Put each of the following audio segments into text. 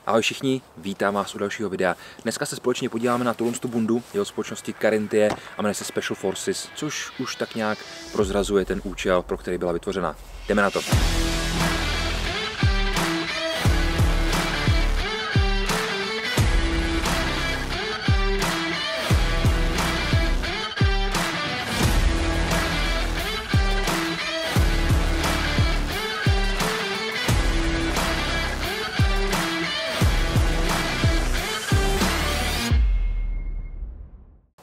Ahoj všichni, vítám vás u dalšího videa. Dneska se společně podíváme na tu bundu jeho společnosti Carinthia a jmenuje se Special Forces, což už tak nějak prozrazuje ten účel, pro který byla vytvořena. Jdeme na to.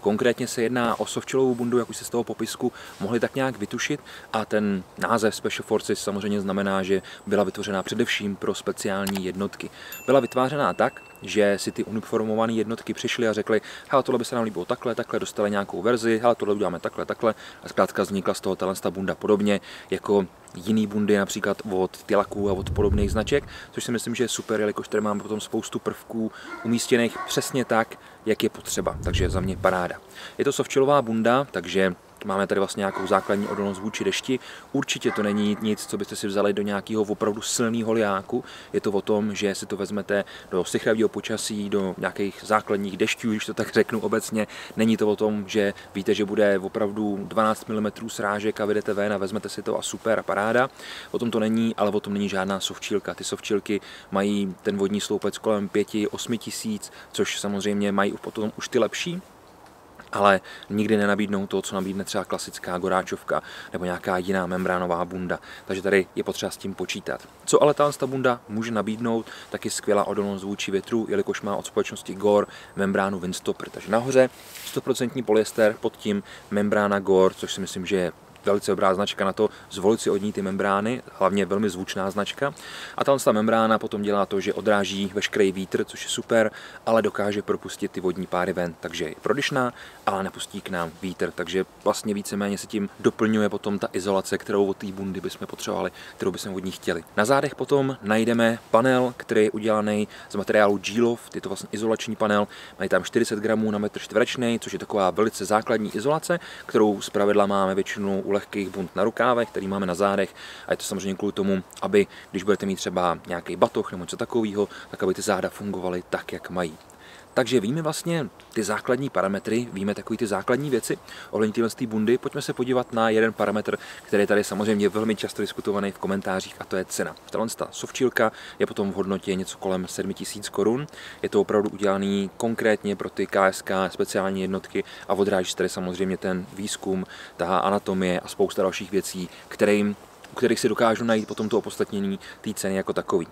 Konkrétně se jedná o softchelovou bundu, jak už se z toho popisku mohli tak nějak vytušit, a ten název Special Forces samozřejmě znamená, že byla vytvořena především pro speciální jednotky. Byla vytvářená tak, že si ty uniformované jednotky přišly a řekli, hele, tohle by se nám líbilo takhle, dostali nějakou verzi, hele, tohle uděláme takhle, a zkrátka vznikla z toho ta bunda podobně jako jiný bundy, například od Tilaku a od podobných značek, což si myslím, že je super, jelikož tady máme potom spoustu prvků umístěných přesně tak, jak je potřeba, takže za mě paráda. Je to softchelová bunda, takže máme tady vlastně nějakou základní odolnost vůči dešti. Určitě to není nic, co byste si vzali do nějakého opravdu silného liáku. Je to o tom, že si to vezmete do sichravého počasí, do nějakých základních dešťů, když to tak řeknu obecně. Není to o tom, že víte, že bude opravdu 12 mm srážek a vyjdete ven a vezmete si to a super a paráda. O tom to není, ale o tom není žádná softchilka. Ty softchilky mají ten vodní sloupec kolem 5–8 tisíc, což samozřejmě mají potom už ty lepší, ale nikdy nenabídnou to, co nabídne třeba klasická goráčovka nebo nějaká jiná membránová bunda. Takže tady je potřeba s tím počítat. Co ale ta bunda může nabídnout, tak je skvělá odolnost vůči větru, jelikož má od společnosti Gore membránu Windstopper. Takže nahoře 100% polyester, pod tím membrána Gore, což si myslím, že je velice dobrá značka na to, zvolit si od ní ty membrány, hlavně velmi zvučná značka. A ta membrána potom dělá to, že odráží veškerý vítr, což je super, ale dokáže propustit ty vodní páry ven, takže je prodyšná, ale nepustí k nám vítr, takže vlastně víceméně se tím doplňuje potom ta izolace, kterou od té bundy bychom potřebovali, kterou bychom od ní chtěli. Na zádech potom najdeme panel, který je udělaný z materiálu G-Love, je to vlastně izolační panel, mají tam 40 gramů na metr čtverečný, což je taková velice základní izolace, kterou zpravidla máme většinou u lehkých bund na rukávech, který máme na zádech, a je to samozřejmě kvůli tomu, aby když budete mít třeba nějaký batoh nebo něco takového, tak aby ty záda fungovaly tak, jak mají. Takže víme vlastně ty základní parametry, víme takové ty základní věci ohledně téhle bundy. Pojďme se podívat na jeden parametr, který je tady samozřejmě velmi často diskutovaný v komentářích, a to je cena. Tahle softchilka je potom v hodnotě něco kolem 7 000 korun. Je to opravdu udělaný konkrétně pro ty KSK speciální jednotky a odráží tady samozřejmě ten výzkum, ta anatomie a spousta dalších věcí, u kterých si dokážu najít potom to opodstatnění té ceny jako takový.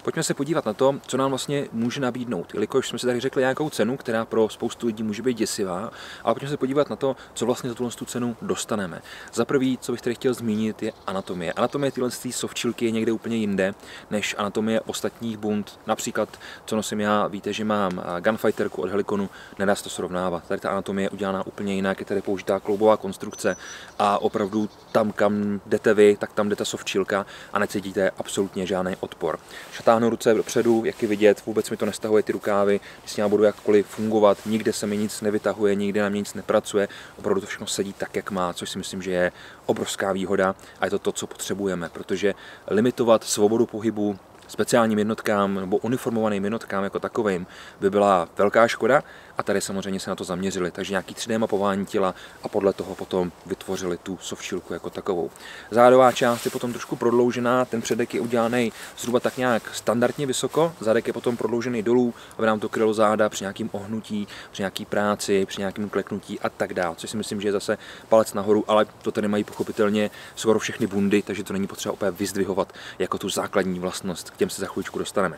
Pojďme se podívat na to, co nám vlastně může nabídnout, jelikož jsme si tady řekli nějakou cenu, která pro spoustu lidí může být děsivá, ale pojďme se podívat na to, co vlastně za tu cenu dostaneme. Za prvý, co bych tady chtěl zmínit, je anatomie. Anatomie tyhle softchilky je někde úplně jinde než anatomie ostatních bund. Například, co nosím já, víte, že mám gunfighterku od Helikonu, nedá se to srovnávat. Tady ta anatomie je udělaná úplně jinak, je tady použitá kloubová konstrukce a opravdu tam, kam jdete vy, tak tam jde ta softchilka a necítíte absolutně žádný odpor. Šatáhnu ruce dopředu, jak je vidět, vůbec mi to nestahuje ty rukávy, když s ním budu jakkoliv fungovat, nikde se mi nic nevytahuje, nikde na mě nic nepracuje, opravdu to všechno sedí tak, jak má, což si myslím, že je obrovská výhoda a je to to, co potřebujeme, protože limitovat svobodu pohybu speciálním jednotkám nebo uniformovaným jednotkám jako takovým by byla velká škoda, a tady samozřejmě se na to zaměřili, takže nějaký 3D mapování těla a podle toho potom vytvořili tu softchilku jako takovou. Zádová část je potom trošku prodloužená, ten předek je udělaný zhruba tak nějak standardně vysoko, zadek je potom prodloužený dolů, aby nám to krylo záda při nějakým ohnutí, při nějaký práci, při nějakém kleknutí a tak dále, což si myslím, že je zase palec nahoru, ale to tady mají pochopitelně skoro všechny bundy, takže to není potřeba úplně vyzdvihovat jako tu základní vlastnost, k těm se za chvíličku dostaneme.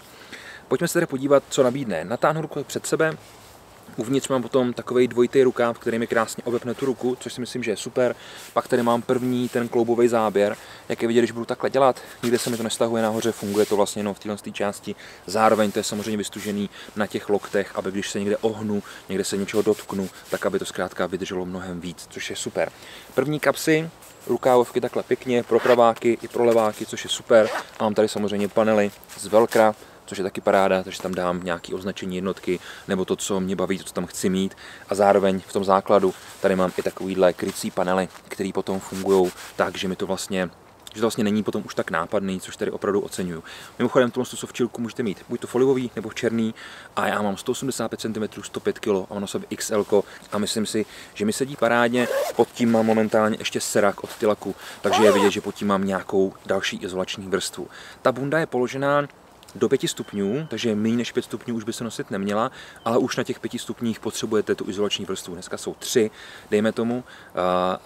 Pojďme se tedy podívat, co nabídne. Natáhnu ruku před sebe. Uvnitř mám potom takový dvojitý rukáv, který mi krásně obepne tu ruku, což si myslím, že je super. Pak tady mám první ten kloubový záběr. Jak je vidět, když budu takhle dělat, nikde se mi to nestahuje nahoře, funguje to vlastně jenom v této části. Zároveň to je samozřejmě vystužený na těch loktech, aby když se někde ohnu, někde se něčeho dotknu, tak aby to zkrátka vydrželo mnohem víc, což je super. První kapsy, rukávovky takhle pěkně pro praváky i pro leváky, což je super. A mám tady samozřejmě panely z velkra, což je taky paráda, takže tam dám nějaké označení jednotky nebo to, co mě baví, to, co tam chci mít. A zároveň v tom základu tady mám i takovýhle krycí panely, které potom fungují tak, že mi to vlastně že to vlastně není potom už tak nápadný, což tady opravdu oceňuju. Mimochodem, tuhle sovčilku můžete mít buď to folivový nebo černý a já mám 185 cm, 105 kg a mám na sobě XL a myslím si, že mi sedí parádně. Pod tím mám momentálně ještě serak od Tilaku, takže je vidět, že pod tím mám nějakou další izolační vrstvu. Ta bunda je položená do 5 stupňů, takže méně než 5 stupňů už by se nosit neměla, ale už na těch 5 stupních potřebujete tu izolační vrstvu. Dneska jsou 3, dejme tomu,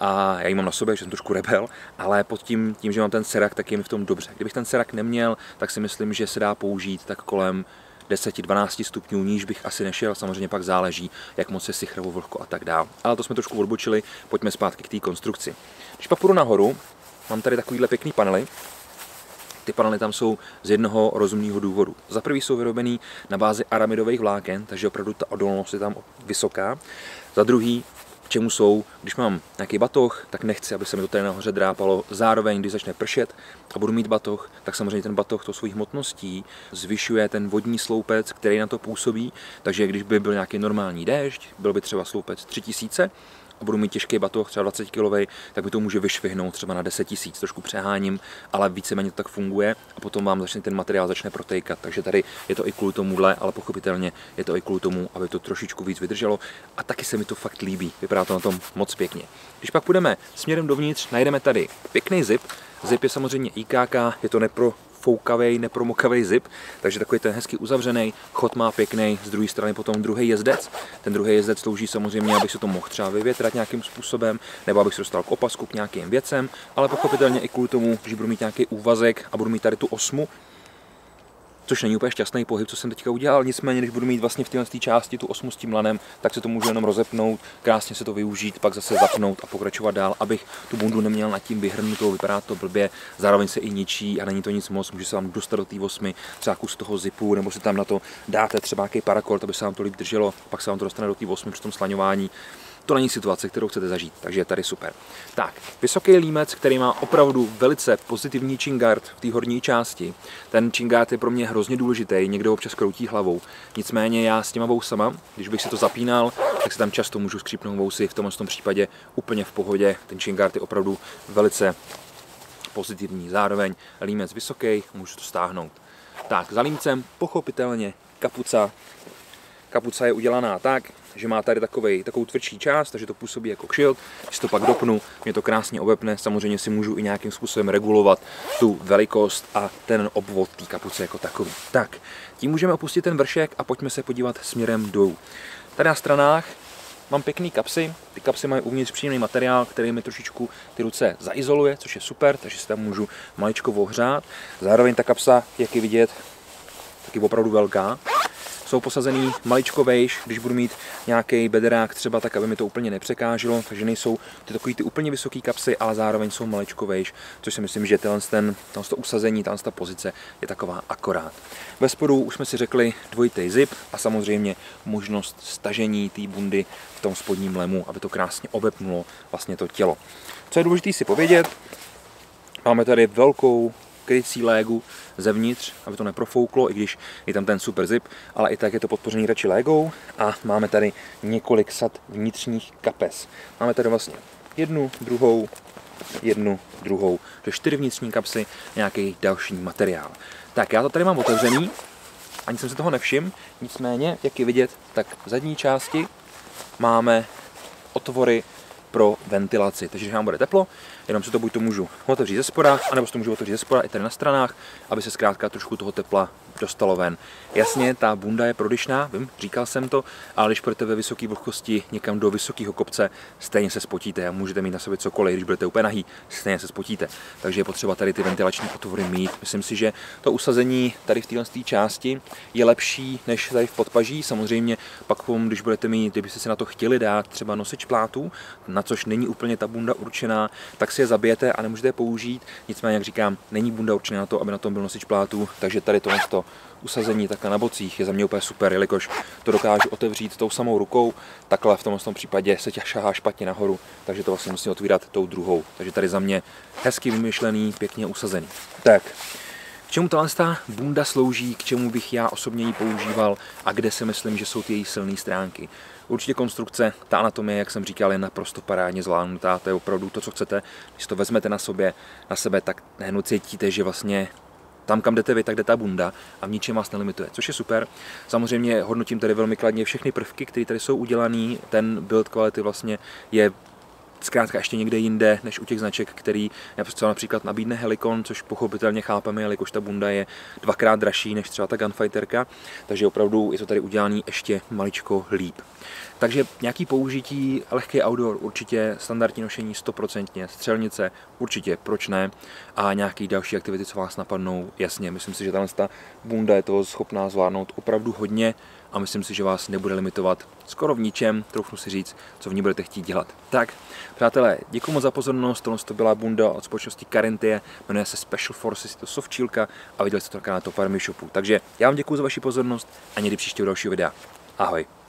a já ji mám na sobě, že jsem trošku rebel, ale pod tím, že mám ten serak, tak je mi v tom dobře. Kdybych ten serak neměl, tak si myslím, že se dá použít tak kolem 10-12 stupňů, níž bych asi nešel, samozřejmě pak záleží, jak moc je sichrovo vlhko a tak dále. Ale to jsme trošku odbočili, pojďme zpátky k té konstrukci. Když pak půjdu nahoru, mám tady takovýhle pěkný panely. Ty panely tam jsou z jednoho rozumného důvodu. Za prvý jsou vyrobený na bázi aramidových vláken, takže opravdu ta odolnost je tam vysoká. Za druhý, k čemu jsou, když mám nějaký batoh, tak nechci, aby se mi to tady nahoře drápalo. Zároveň, když začne pršet a budu mít batoh, tak samozřejmě ten batoh tou svojí hmotností zvyšuje ten vodní sloupec, který na to působí. Takže když by byl nějaký normální déšť, byl by třeba sloupec 3000, a budu mít těžký batoh, třeba 20 kg, tak mi to může vyšvihnout třeba na 10 000. Trošku přeháním, ale víceméně to tak funguje a potom vám ten materiál začne protejkat. Takže tady je to i kvůli tomuhle, ale pochopitelně je to i kvůli tomu, aby to trošičku víc vydrželo. A taky se mi to fakt líbí. Vypadá to na tom moc pěkně. Když pak půjdeme směrem dovnitř, najdeme tady pěkný zip. Zip je samozřejmě IKK, je to neprofoukavý, nepromokavý zip, takže takový ten hezky uzavřený, chod má pěkný, z druhé strany potom druhý jezdec. Ten druhý jezdec slouží samozřejmě, abych se to mohl třeba vyvětrat nějakým způsobem, nebo abych se dostal k opasku, k nějakým věcem, ale pochopitelně i kvůli tomu, že budu mít nějaký úvazek a budu mít tady tu osmu, což není úplně šťastný pohyb, co jsem teďka udělal, nicméně, když budu mít vlastně v téhle části tu osmu s tím lanem, tak se to můžu jenom rozepnout, krásně se to využít, pak zase zapnout a pokračovat dál, abych tu bundu neměl nad tím vyhrnutou, vypadá to blbě, zároveň se i ničí a není to nic moc, může se vám dostat do té osmy, třeba kus toho zipu, nebo si tam na to dáte třeba nějaký paracord, aby se vám to líp drželo, pak se vám to dostane do té osmy při tom slaňování. To není situace, kterou chcete zažít, takže je tady super. Tak, vysoký límec, který má opravdu velice pozitivní chin-guard v té horní části. Ten chin-guard je pro mě hrozně důležitý, někdo občas kroutí hlavou. Nicméně já s těma vousama, když bych si to zapínal, tak se tam často můžu skřípnout vousy, v tomhle případě úplně v pohodě. Ten chin-guard je opravdu velice pozitivní. Zároveň límec vysoký, můžu to stáhnout. Tak, za límcem pochopitelně kapuca. Kapuca je udělaná tak, že má tady takovou tvrdší část, takže to působí jako kšilt. Když to pak dopnu, mě to krásně obepne. Samozřejmě si můžu i nějakým způsobem regulovat tu velikost a ten obvod té kapuce jako takový. Tak, tím můžeme opustit ten vršek a pojďme se podívat směrem dolů. Tady na stranách mám pěkný kapsy. Ty kapsy mají uvnitř příjemný materiál, který mi trošičku ty ruce zaizoluje, což je super, takže si tam můžu maličko ohřát. Zároveň ta kapsa, jak je vidět, taky opravdu velká. Jsou posazený maličko vejš, když budu mít nějaký bederák třeba, tak aby mi to úplně nepřekáželo, takže nejsou ty úplně vysoké kapsy, ale zároveň jsou maličko vejš, což si myslím, že to usazení, ta pozice je taková akorát. Ve spodu už jsme si řekli dvojitý zip a samozřejmě možnost stažení té bundy v tom spodním lemu, aby to krásně obepnulo vlastně to tělo. Co je důležité si povědět, máme tady velkou krycí légu zevnitř, aby to neprofouklo, i když je tam ten super zip, ale i tak je to podpořený radši légou a máme tady několik sad vnitřních kapes. Máme tady vlastně jednu, druhou, že 4 vnitřní kapsy, nějaký další materiál. Tak já to tady mám otevřený, ani jsem se toho nevšiml, nicméně, jak je vidět, tak v zadní části máme otvory pro ventilaci, takže když nám bude teplo, jenom se to buď to můžu otevřít ze spoda, anebo se to můžu otevřít ze spoda i tady na stranách, aby se zkrátka trošku toho tepla dostalo ven. Jasně, ta bunda je prodyšná, vím, říkal jsem to, ale když půjdete ve vysoké vlhkosti někam do vysokého kopce, stejně se spotíte a můžete mít na sobě cokoliv, když budete úplně nahý, stejně se spotíte. Takže je potřeba tady ty ventilační otvory mít. Myslím si, že to usazení tady v této části je lepší než tady v podpaží. Samozřejmě pak, když budete mít, kdybyste si na to chtěli dát třeba nosič plátů, na což není úplně ta bunda určená, tak si je zabijete a nemůžete je použít. Nicméně, jak říkám, není bunda určená na to, aby na tom byl nosič plátů, takže tady to usazení takhle na bocích je za mě úplně super, jelikož to dokážu otevřít tou samou rukou, takhle v tomhle případě se tě šahá špatně nahoru, takže to vlastně musím otvírat tou druhou. Takže tady za mě hezky vymyšlený, pěkně usazený. Tak, K čemu ta bunda slouží, k čemu bych já osobně ji používal a kde si myslím, že jsou ty její silné stránky. Určitě konstrukce, ta anatomie, jak jsem říkal, je naprosto parádně zvládnutá, to je opravdu to, co chcete. Když to vezmete na sebe, tak hned cítíte, že vlastně tam, kam jdete vy, tak jde ta bunda a v ničem vás nelimituje, což je super. Samozřejmě hodnotím tady velmi kladně všechny prvky, které tady jsou udělané. Ten build quality vlastně je zkrátka ještě někde jinde, než u těch značek, který například nabídne Helicon, což pochopitelně chápeme, jelikož ta bunda je dvakrát dražší než třeba ta Gunfighterka, takže opravdu je to tady udělané ještě maličko líp. Takže nějaký použití, lehký outdoor určitě, standardní nošení 100%, střelnice určitě, proč ne, a nějaký další aktivity, co vás napadnou, jasně, myslím si, že ta bunda je toho schopná zvládnout opravdu hodně a myslím si, že vás nebude limitovat skoro v ničem, troufnu si říct, co v ní budete chtít dělat. Tak, přátelé, děkuji moc za pozornost, to byla bunda od společnosti Carentia, jmenuje se Special Forces, je to softshieldka a viděli jste to na kanálu Top Army Shopu. Takže já vám děkuji za vaši pozornost a někdy příště u dalšího videa. Ahoj.